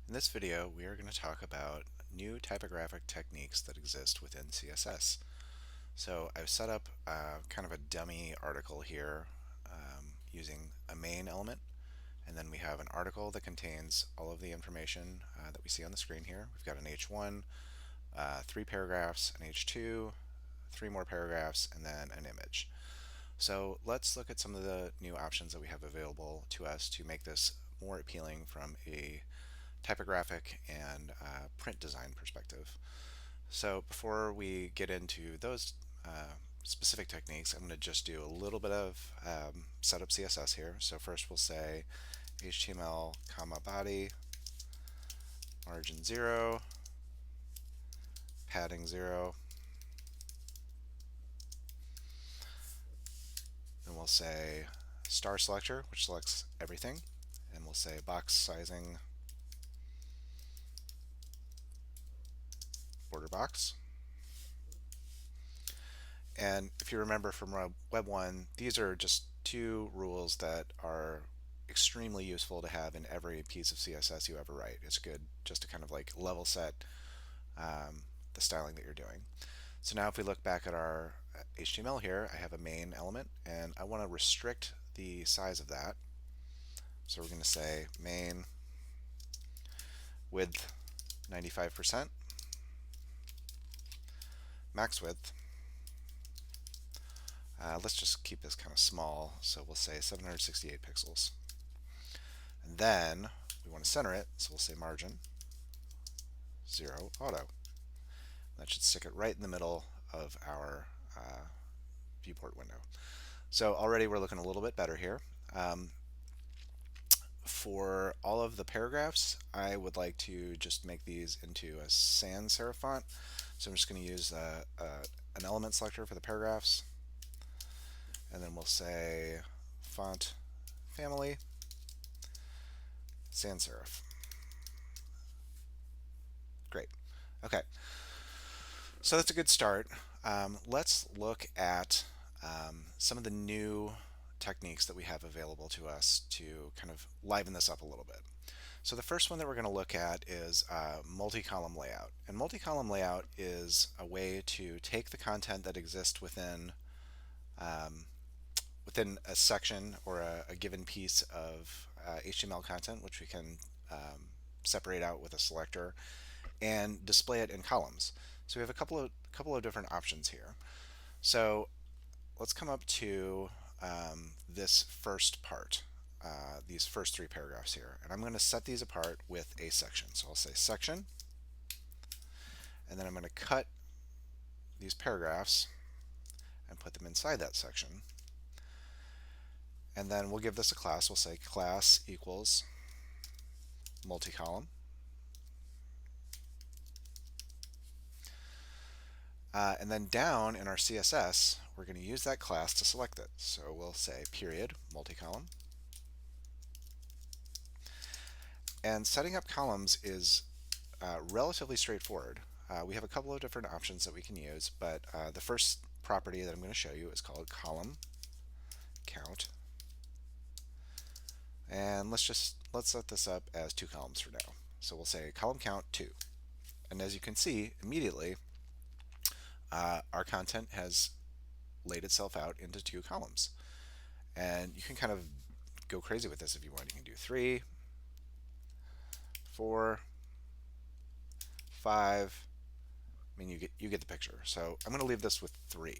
In this video, we are going to talk about new typographic techniques that exist within CSS. So I've set up kind of a dummy article here using a main element, and then we have an article that contains all of the information that we see on the screen here. We've got an H1, 3 paragraphs, an H2, 3 more paragraphs, and then an image. So let's look at some of the new options that we have available to us to make this more appealing from a typographic and print design perspective. So before we get into those specific techniques, I'm going to just do a little bit of setup CSS here. So first we'll say HTML comma body, margin 0, padding 0, then we'll say star selector, which selects everything, and we'll say box sizing border box. And if you remember from Web 1, these are just two rules that are extremely useful to have in every piece of CSS you ever write. It's good just to kind of like level set the styling that you're doing. So now if we look back at our HTML here, I have a main element and I want to restrict the size of that. So we're going to say main width 95%, max width. Let's just keep this kind of small, so we'll say 768 pixels. And then we want to center it, so we'll say margin 0 auto. That should stick it right in the middle of our viewport window. So already we're looking a little bit better here. For all of the paragraphs, I would like to just make these into a sans serif font. So I'm just going to use an element selector for the paragraphs. And then we'll say font family, sans serif. Great. Okay. So that's a good start. Let's look at some of the new techniques that we have available to us to kind of liven this up a little bit. So the first one that we're going to look at is multi-column layout. And multi-column layout is a way to take the content that exists within a section or a given piece of HTML content, which we can separate out with a selector, and display it in columns. So we have a couple of different options here. So let's come up to this first part, these first 3 paragraphs here, and I'm going to set these apart with a section. So I'll say section, and then I'm going to cut these paragraphs and put them inside that section. And then we'll give this a class. We'll say class equals multi-column. And then down in our CSS, we're going to use that class to select it. So we'll say period multi-column. And setting up columns is relatively straightforward. We have a couple of different options that we can use, but the first property that I'm going to show you is called column count. And let's set this up as 2 columns for now. So we'll say column count 2. And as you can see, immediately our content has laid itself out into 2 columns. And you can kind of go crazy with this if you want. You can do 3, 4, 5. I mean, you get the picture. So I'm going to leave this with 3.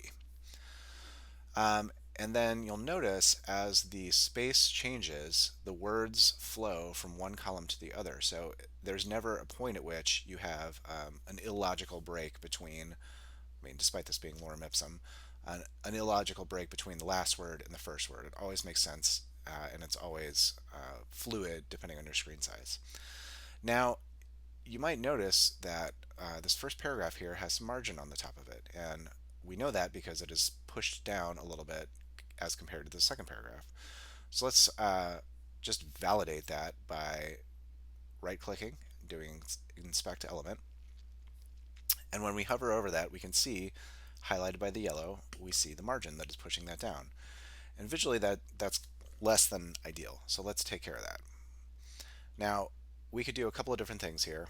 And then you'll notice as the space changes, the words flow from one column to the other. So there's never a point at which you have an illogical break between, I mean, despite this being lorem ipsum, an illogical break between the last word and the first word. It always makes sense, and it's always fluid depending on your screen size. Now, you might notice that this first paragraph here has some margin on the top of it, and we know that because it is pushed down a little bit as compared to the second paragraph. So let's just validate that by right-clicking, doing inspect element, and when we hover over that, we can see highlighted by the yellow, we see the margin that is pushing that down. And visually that's less than ideal, so let's take care of that. Now, we could do a couple of different things here.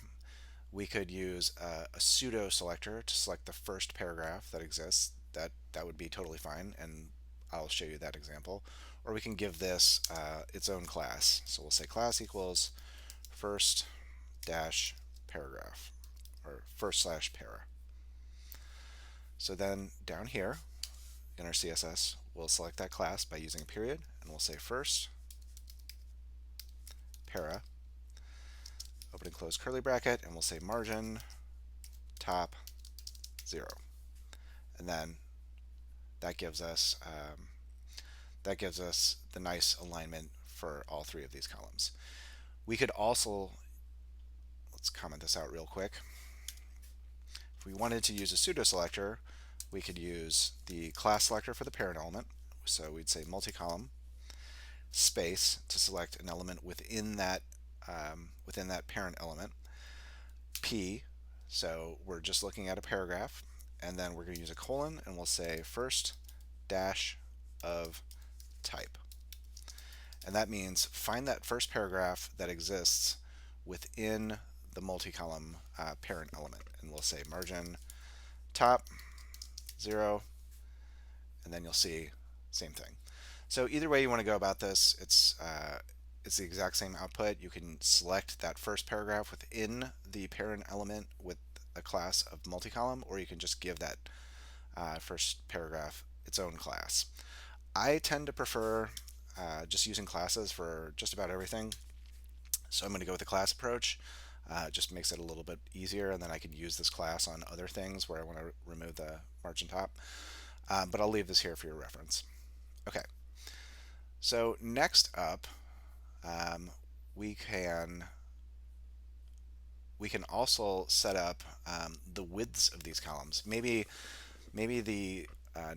We could use a pseudo selector to select the first paragraph that exists. That would be totally fine, and I'll show you that example. Or we can give this its own class. So we'll say class equals first dash paragraph, or first slash para. So then down here in our CSS, we'll select that class by using a period, and we'll say first para, open and close curly bracket, and we'll say margin top 0. And then that gives us the nice alignment for all three of these columns. We could also, let's comment this out real quick. If we wanted to use a pseudo selector, we could use the class selector for the parent element. So we'd say multi-column space to select an element within that parent element. P, so we're just looking at a paragraph, and then we're going to use a colon, and we'll say first dash of type. And that means find that first paragraph that exists within the multi-column parent element. And we'll say margin top 0, and then you'll see same thing. So either way you want to go about this, it's the exact same output. You can select that first paragraph within the parent element with a class of multi-column, or you can just give that first paragraph its own class. I tend to prefer just using classes for just about everything. So I'm going to go with the class approach. It just makes it a little bit easier, and then I can use this class on other things where I want to remove the margin top. But I'll leave this here for your reference. Okay. So next up, we can also set up the widths of these columns. Maybe the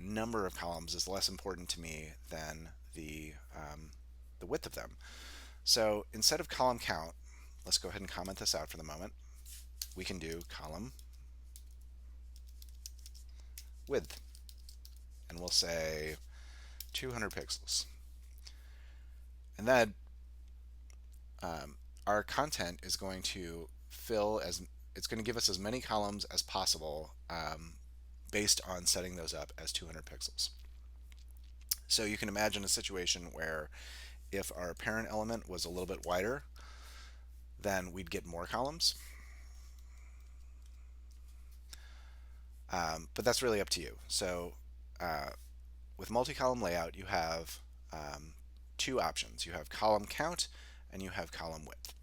number of columns is less important to me than the width of them. So instead of column count, let's go ahead and comment this out for the moment. We can do column width, and we'll say 200 pixels. And then our content is going to it's going to give us as many columns as possible based on setting those up as 200 pixels. So you can imagine a situation where if our parent element was a little bit wider, then we'd get more columns. But that's really up to you. So with multi-column layout, you have two options. You have column count and you have column width.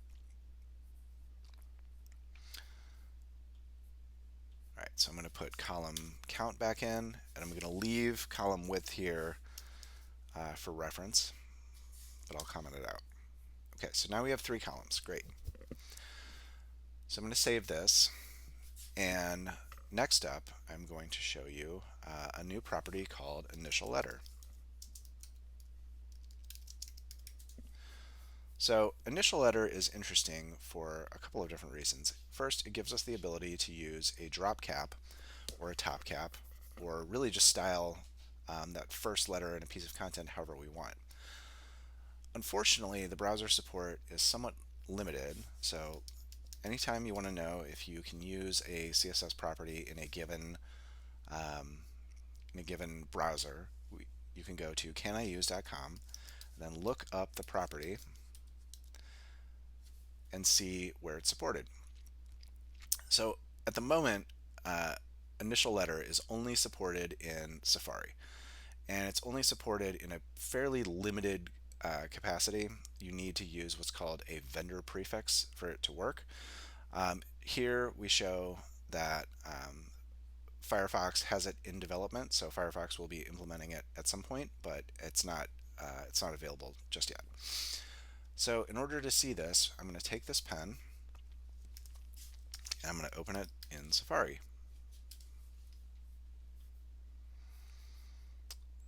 All right, so I'm going to put column count back in, and I'm going to leave column width here for reference, but I'll comment it out. Okay, so now we have 3 columns. Great. So I'm going to save this, and next up I'm going to show you a new property called initial letter. So initial letter is interesting for a couple of different reasons. First, it gives us the ability to use a drop cap or a top cap, or really just style that first letter in a piece of content however we want. Unfortunately, the browser support is somewhat limited, so anytime you want to know if you can use a CSS property in a given browser, you can go to caniuse.com, then look up the property and see where it's supported. So at the moment, initial letter is only supported in Safari, and it's only supported in a fairly limited capacity. You need to use what's called a vendor prefix for it to work. Here we show that Firefox has it in development, so Firefox will be implementing it at some point, but it's not available just yet. So in order to see this, I'm going to take this pen and I'm going to open it in Safari.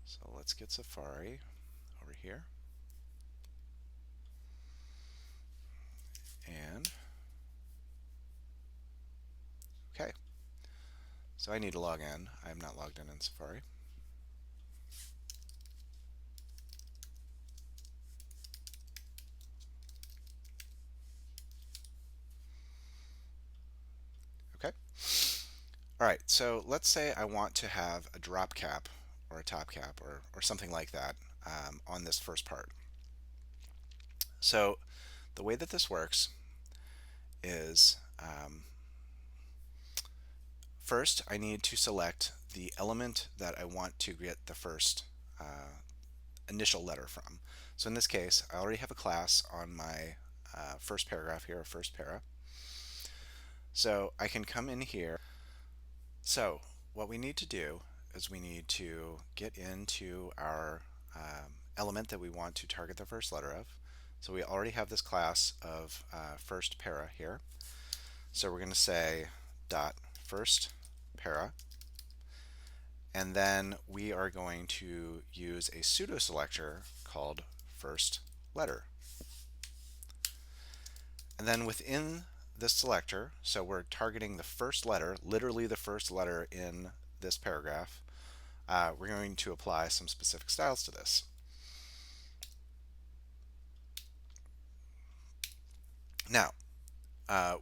So let's get Safari over here. And okay, so I need to log in. I'm not logged in Safari. Okay. All right, so let's say I want to have a drop cap or a top cap or something like that on this first part. So the way that this works is first I need to select the element that I want to get the first initial letter from. So in this case, I already have a class on my first paragraph here, first para. So I can come in here. So what we need to do is we need to get into our element that we want to target the first letter of. So we already have this class of first para here. So we're going to say dot first para, and then we are going to use a pseudo selector called first letter. And then within this selector, so we're targeting the first letter, literally the first letter in this paragraph, we're going to apply some specific styles to this. Now,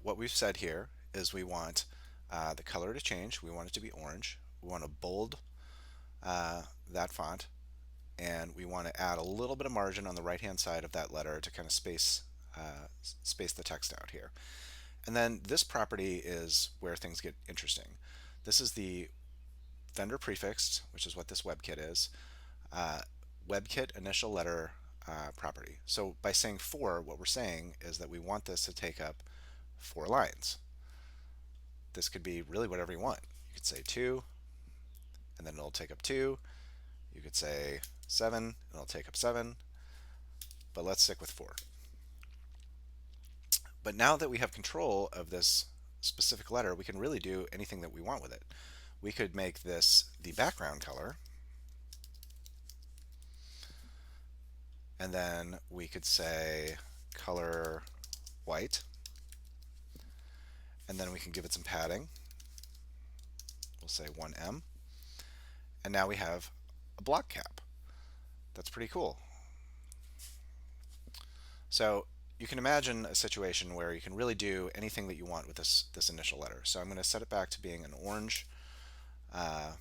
what we've said here is we want the color to change. We want it to be orange. We want to bold that font, and we want to add a little bit of margin on the right hand side of that letter to kind of space the text out here. And then this property is where things get interesting. This is the vendor prefixed, which is what this WebKit is, WebKit initial letter property. So by saying 4, what we're saying is that we want this to take up 4 lines. This could be really whatever you want. You could say 2, and then it'll take up 2. You could say 7, and it'll take up 7. But let's stick with 4. But now that we have control of this specific letter, we can really do anything that we want with it. We could make this the background color, and then we could say color white, and then we can give it some padding. We'll say 1em, and now we have a block cap. That's pretty cool. So you can imagine a situation where you can really do anything that you want with this initial letter. So I'm going to set it back to being uh,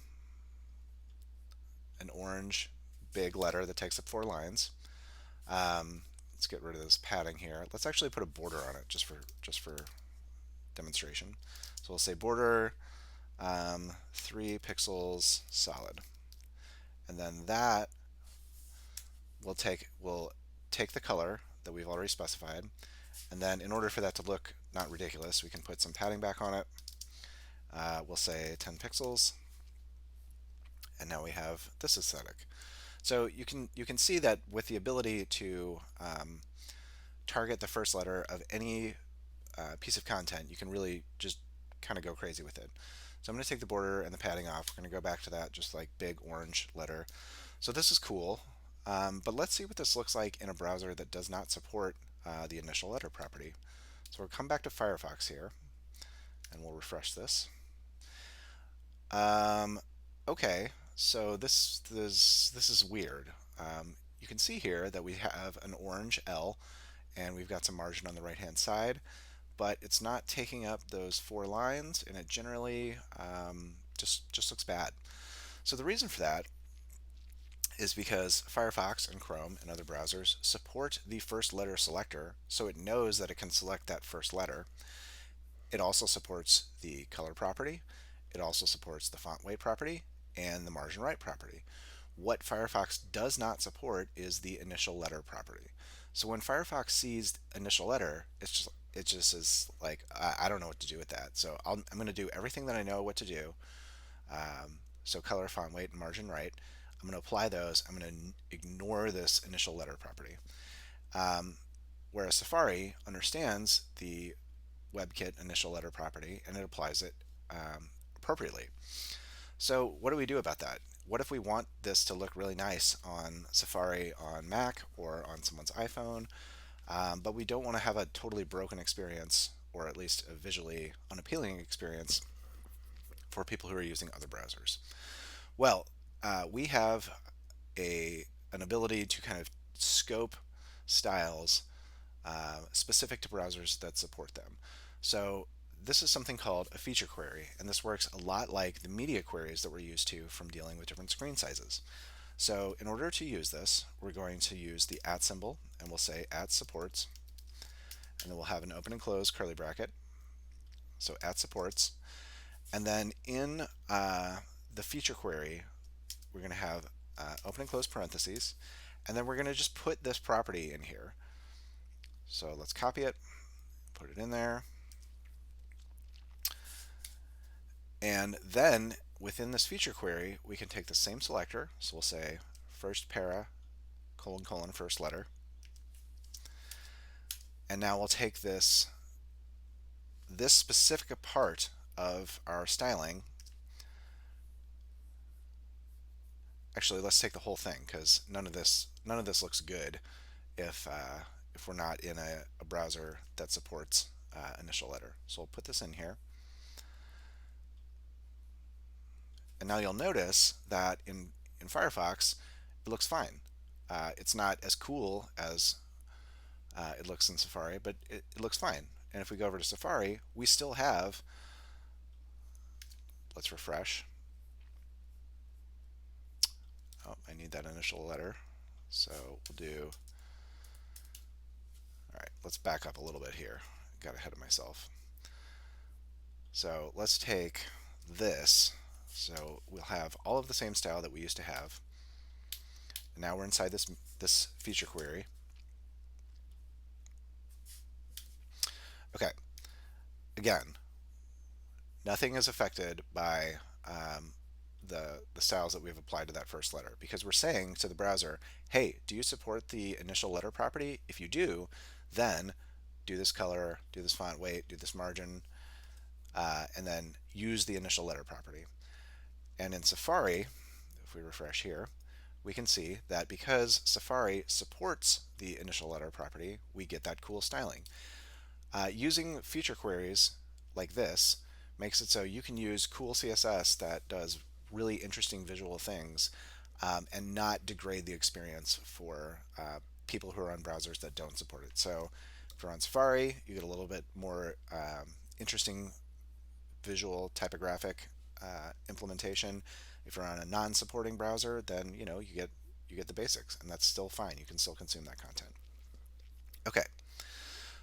an orange big letter that takes up 4 lines. Let's get rid of this padding here. Let's actually put a border on it just for demonstration. So we'll say border 3 pixels solid, and then that will take the color that we've already specified, and then in order for that to look not ridiculous, we can put some padding back on it. We'll say 10 pixels, and now we have this aesthetic. So you can see that with the ability to target the first letter of any piece of content, you can really just kind of go crazy with it. So I'm going to take the border and the padding off. We're going to go back to that just like big orange letter. So this is cool, but let's see what this looks like in a browser that does not support the initial letter property. So we'll come back to Firefox here, and we'll refresh this. Okay, so this is weird. You can see here that we have an orange L, and we've got some margin on the right hand side, but it's not taking up those 4 lines, and it generally just looks bad. So the reason for that is because Firefox and Chrome and other browsers support the first letter selector, so it knows that it can select that first letter. It also supports the color property. It also supports the font weight property and the margin right property. What Firefox does not support is the initial letter property. So when Firefox sees initial letter, it just is like, I don't know what to do with that. So I'm going to do everything that I know what to do. So color, font weight, and margin right. I'm going to apply those. I'm going to ignore this initial letter property. Whereas Safari understands the WebKit initial letter property, and it applies it appropriately. So what do we do about that? What if we want this to look really nice on Safari on Mac or on someone's iPhone, but we don't want to have a totally broken experience, or at least a visually unappealing experience for people who are using other browsers? Well, we have an ability to kind of scope styles specific to browsers that support them. So this is something called a feature query, and this works a lot like the media queries that we're used to from dealing with different screen sizes. So in order to use this, we're going to use the @ symbol, and we'll say @supports, and then we'll have an open and close curly bracket, so @supports, and then in the feature query, we're going to have open and close parentheses, and then we're going to just put this property in here. So let's copy it, put it in there, and then within this feature query, we can take the same selector, so we'll say first para, colon, colon, first letter, and now we'll take this specific part of our styling. Actually, let's take the whole thing, because none of this looks good if we're not in a browser that supports initial letter. So we'll put this in here. And now you'll notice that in Firefox, it looks fine. It's not as cool as it looks in Safari, but it looks fine. And if we go over to Safari, we still have, let's refresh. Oh, I need that initial letter. So we'll do, all right, let's back up a little bit here. Got ahead of myself. So let's take this. So we'll have all of the same style that we used to have. And now we're inside this feature query. Okay. Again, nothing is affected by the styles that we've applied to that first letter, because we're saying to the browser, hey, do you support the initial letter property? If you do, then do this color, do this font weight, do this margin, and then use the initial letter property. And in Safari, if we refresh here, we can see that because Safari supports the initial letter property, we get that cool styling. Using feature queries like this makes it so you can use cool CSS that does really interesting visual things and not degrade the experience for people who are on browsers that don't support it. So if you're on Safari, you get a little bit more interesting visual typographic implementation. If you're on a non-supporting browser, then you get the basics, and that's still fine. You can still consume that content. Okay.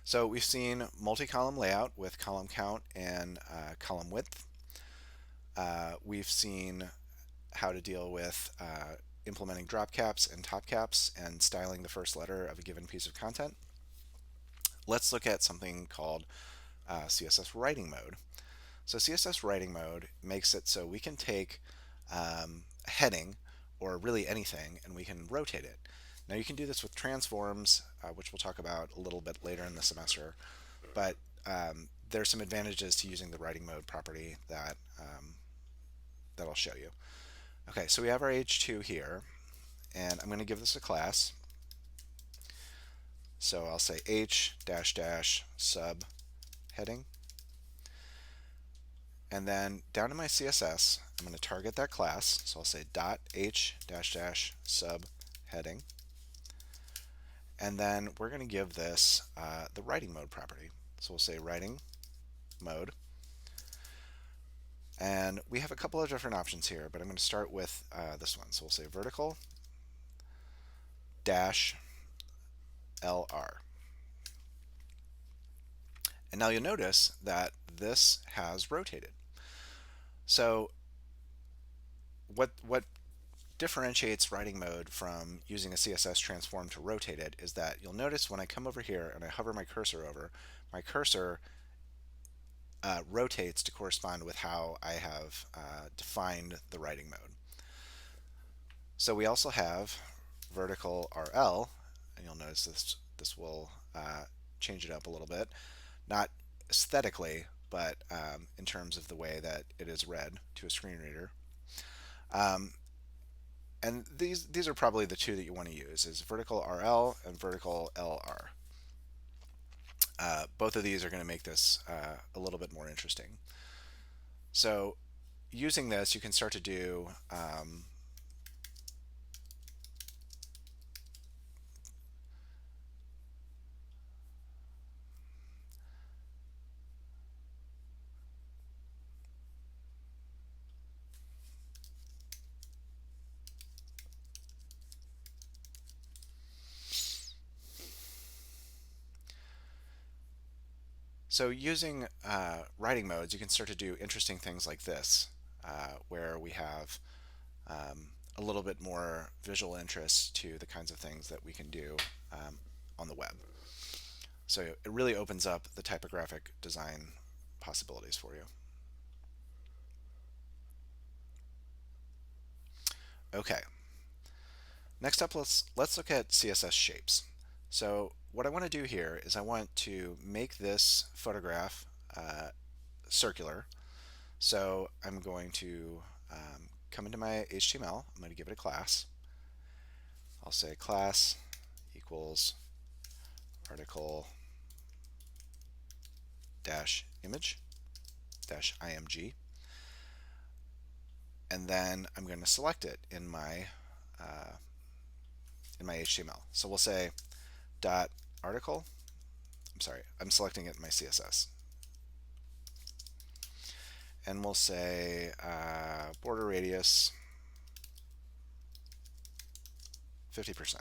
So we've seen multi-column layout with column count and column width. We've seen how to deal with implementing drop caps and top caps and styling the first letter of a given piece of content. Let's look at something called CSS writing mode. So CSS writing mode makes it so we can take a heading or really anything and we can rotate it. Now you can do this with transforms, which we'll talk about a little bit later in the semester, but there's some advantages to using the writing mode property that I'll show you. Okay, so we have our H2 here, and I'm going to give this a class. So I'll say H dash dash sub heading, and then down in my CSS, I'm going to target that class. So I'll say dot H dash dash sub heading. And then we're going to give this the writing mode property. So we'll say writing mode. And we have a couple of different options here, but I'm going to start with this one. So we'll say vertical dash LR. And now you'll notice that this has rotated. So what differentiates writing mode from using a CSS transform to rotate it is that you'll notice when I come over here and I hover my cursor over, my cursor rotates to correspond with how I have defined the writing mode. So we also have vertical RL, and you'll notice this will change it up a little bit, not aesthetically, but in terms of the way that it is read to a screen reader. And these are probably the two that you want to use, is vertical RL and vertical LR. Both of these are going to make this a little bit more interesting. So using this, you can start to do So using writing modes, you can start to do interesting things like this, where we have a little bit more visual interest to the kinds of things that we can do on the web. So it really opens up the typographic design possibilities for you. Okay, next up let's look at CSS shapes. So what I want to do here is I want to make this photograph circular. So I'm going to come into my HTML. I'm going to give it a class. I'll say class equals article dash image dash img, and then I'm going to select it in my HTML. So we'll say dot article. I'm sorry, I'm selecting it in my CSS, and we'll say border radius 50%.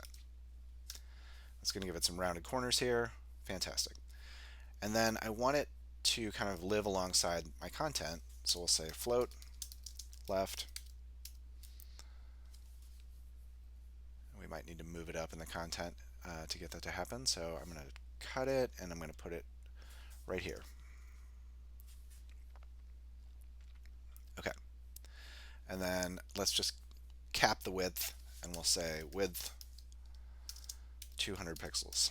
It's going to give it some rounded corners here. Fantastic. And then I want it to kind of live alongside my content. So we'll say float left. We might need to move it up in the content to get that to happen. So I'm going to cut it and I'm going to put it right here. Okay. And then let's just cap the width and we'll say width 200 pixels.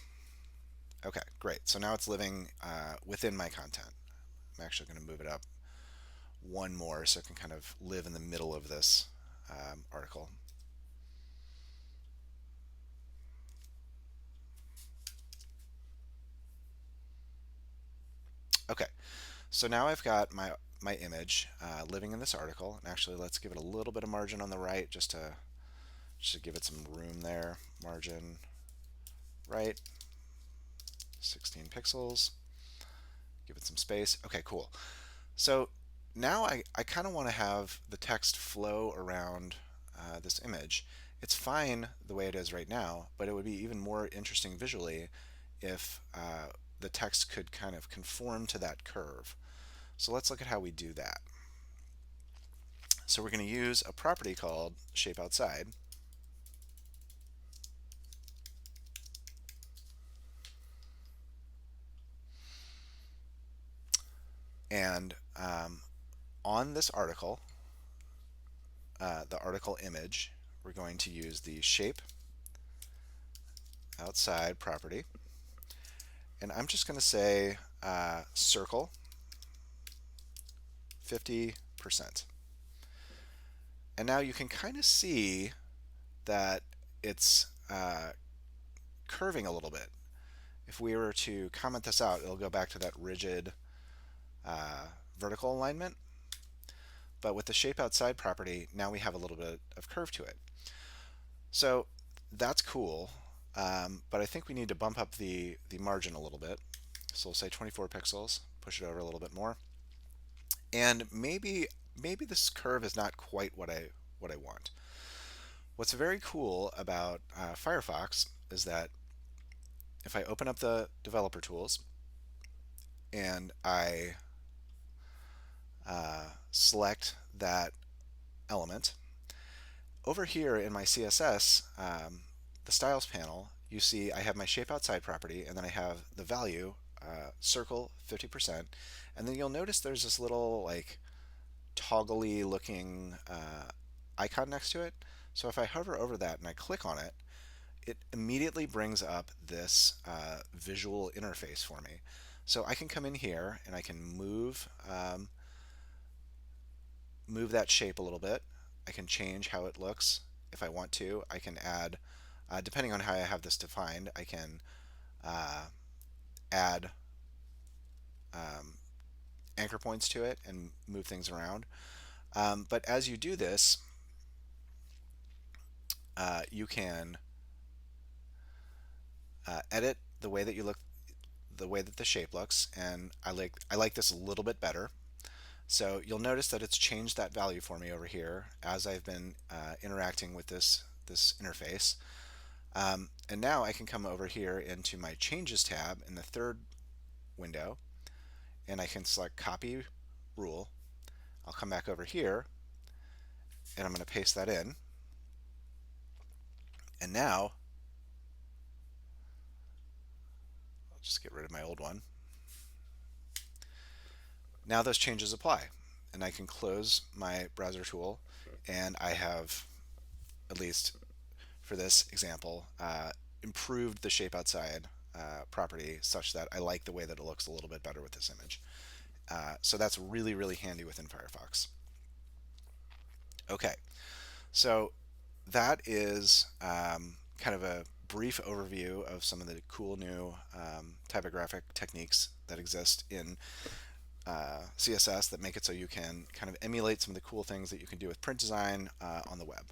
Okay, great. So now it's living within my content. I'm actually going to move it up one more so it can kind of live in the middle of this article. Okay, so now I've got my image living in this article. And actually, let's give it a little bit of margin on the right just to give it some room there. Margin right, 16 pixels. Give it some space. Okay, cool. So now I kind of want to have the text flow around this image. It's fine the way it is right now, but it would be even more interesting visually if the text could kind of conform to that curve. So let's look at how we do that. So we're going to use a property called shape outside. And on this article, the article image, we're going to use the shape outside property. And I'm just going to say circle 50%. And now you can kind of see that it's curving a little bit. If we were to comment this out, it'll go back to that rigid vertical alignment. But with the shape outside property, now we have a little bit of curve to it. So that's cool, but I think we need to bump up the margin a little bit. So we'll say 24 pixels, push it over a little bit more. And maybe this curve is not quite what I want. What's very cool about Firefox is that if I open up the developer tools and I select that element, over here in my CSS, the styles panel, you see I have my shape outside property and then I have the value circle 50%, and then you'll notice there's this little like toggly looking icon next to it. So if I hover over that and I click on it, it immediately brings up this visual interface for me. So I can come in here and I can move that shape a little bit. I can change how it looks if I want to. I can add, depending on how I have this defined, I can add anchor points to it and move things around. But as you do this, you can edit the way that you look, the way that the shape looks, and I like this a little bit better. So you'll notice that it's changed that value for me over here as I've been interacting with this interface. And now I can come over here into my Changes tab in the third window, and I can select copy rule. I'll come back over here and I'm going to paste that in. And now I'll just get rid of my old one. Now those changes apply, and I can close my browser tool, and I have, at least for this example, improved the shape outside property such that I like the way that it looks a little bit better with this image. So that's really, really handy within Firefox. Okay, so that is kind of a brief overview of some of the cool new typographic techniques that exist in CSS that make it so you can kind of emulate some of the cool things that you can do with print design on the web.